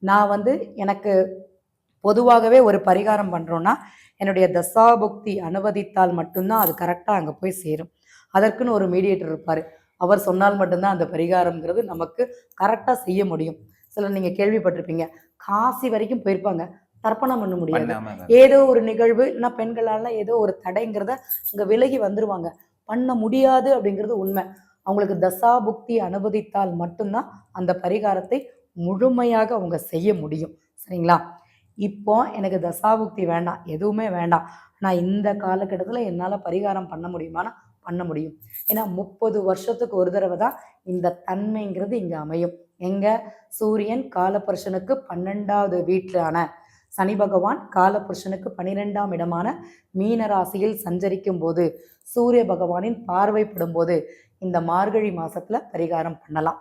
நான் வந்து எனக்கு பொதுவாகவே ஒரு பரிகாரம் பண்ணுறோன்னா என்னுடைய தசாபுக்தி அனுமதித்தால் மட்டும்தான் அது கரெக்டாக அங்கே போய் சேரும். அதற்குன்னு ஒரு மீடியேட்டர் இருப்பார். அவர் சொன்னால் மட்டும்தான் அந்த பரிகாரம்ங்கிறது நமக்கு கரெக்டாக செய்ய முடியும். சிலர் நீங்கள் கேள்விப்பட்டிருப்பீங்க, காசி வரைக்கும் போயிருப்பாங்க, தர்ப்பணம் பண்ண முடியாது. ஏதோ ஒரு நிகழ்வு இல்லைன்னா பெண்களால் ஏதோ ஒரு தடைங்கிறத அங்கே விலகி வந்துருவாங்க. பண்ண முடியாது அப்படிங்கிறது உண்மை. அவங்களுக்கு தசாபுக்தி அனுமதித்தால் மட்டும்தான் அந்த பரிகாரத்தை முழுமையாக அவங்க செய்ய முடியும். சரிங்களா? இப்போ எனக்கு தசாபுக்தி வேண்டாம், எதுவுமே வேண்டாம், நான் இந்த காலகட்டத்தில் என்னால் பரிகாரம் பண்ண முடியுமானா பண்ண முடியும். ஏன்னா 30 வருஷத்துக்கு ஒரு தடவை தான் இந்த தன்மைங்கிறது இங்கே அமையும். எங்க சூரியன் காலபுருஷனுக்கு 12வது வீட்டிலான சனி பகவான் காலபுருஷனுக்கு 12ஆம் இடமான மீன ராசியில் சஞ்சரிக்கும் போது, சூரிய பகவானின் பார்வைப்படும் போது இந்த மார்கழி மாசத்துல பரிகாரம் பண்ணலாம்.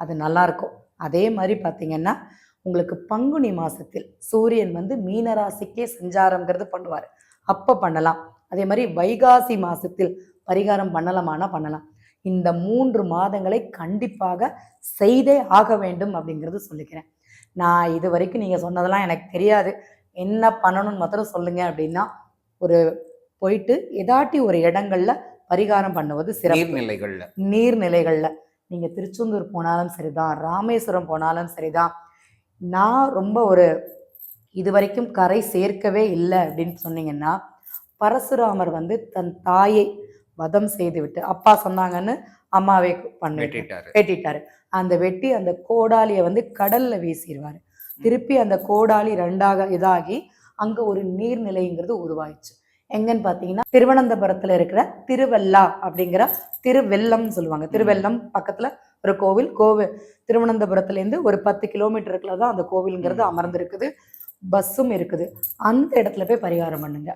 அது நல்லா இருக்கும். அதே மாதிரி பார்த்தீங்கன்னா உங்களுக்கு பங்குனி மாசத்தில் சூரியன் வந்து மீனராசிக்கே சஞ்சாரம்ங்கிறது பண்ணுவார், அப்போ பண்ணலாம். அதே மாதிரி வைகாசி மாசத்தில் பரிகாரம் பண்ணலாமானா பண்ணலாம். இந்த 3 மாதங்களை கண்டிப்பாக செய்தே ஆக வேண்டும் அப்படிங்கிறது சொல்லிக்கிறேன். நான் இது வரைக்கும் நீங்கள் சொன்னதெல்லாம் எனக்கு தெரியாது, என்ன பண்ணணும்னு மாத்திரம் சொல்லுங்க அப்படின்னா, ஒரு போயிட்டு ஏதாட்டி ஒரு இடங்கள்ல பரிகாரம் பண்ணுவது சிறப்பு. நீர்நிலைகள்ல நீங்கள் திருச்செந்தூர் போனாலும் சரிதான், ராமேஸ்வரம் போனாலும் சரிதான். நான் ரொம்ப இது வரைக்கும் கரை சேர்க்கவே இல்லை அப்படின்னு சொன்னீங்கன்னா, பரசுராமர் வந்து தன் தாயை வதம் செய்து விட்டு அப்பா சொன்னாங்கன்னு அம்மாவை வெட்டிட்டாரு. அந்த வெட்டி அந்த கோடாலியை வந்து கடல்ல வீசிடுவாரு. திருப்பி அந்த கோடாலி 2ஆக இதாகி அங்க ஒரு நீர்நிலைங்கிறது உருவாயிடுச்சு. எங்கன்னு பார்த்தீங்கன்னா திருவனந்தபுரத்துல இருக்கிற திருவெல்லா அப்படிங்கிற திருவெல்லம் சொல்லுவாங்க. திருவெல்லம் பக்கத்துல ஒரு கோவில். திருவனந்தபுரத்துலேருந்து ஒரு 10 கிலோமீட்டருக்குள்ள தான் அந்த கோவிலுங்கிறது அமர்ந்திருக்குது. பஸ்ஸும் இருக்குது. அந்த இடத்துல போய் பரிகாரம் பண்ணுங்க.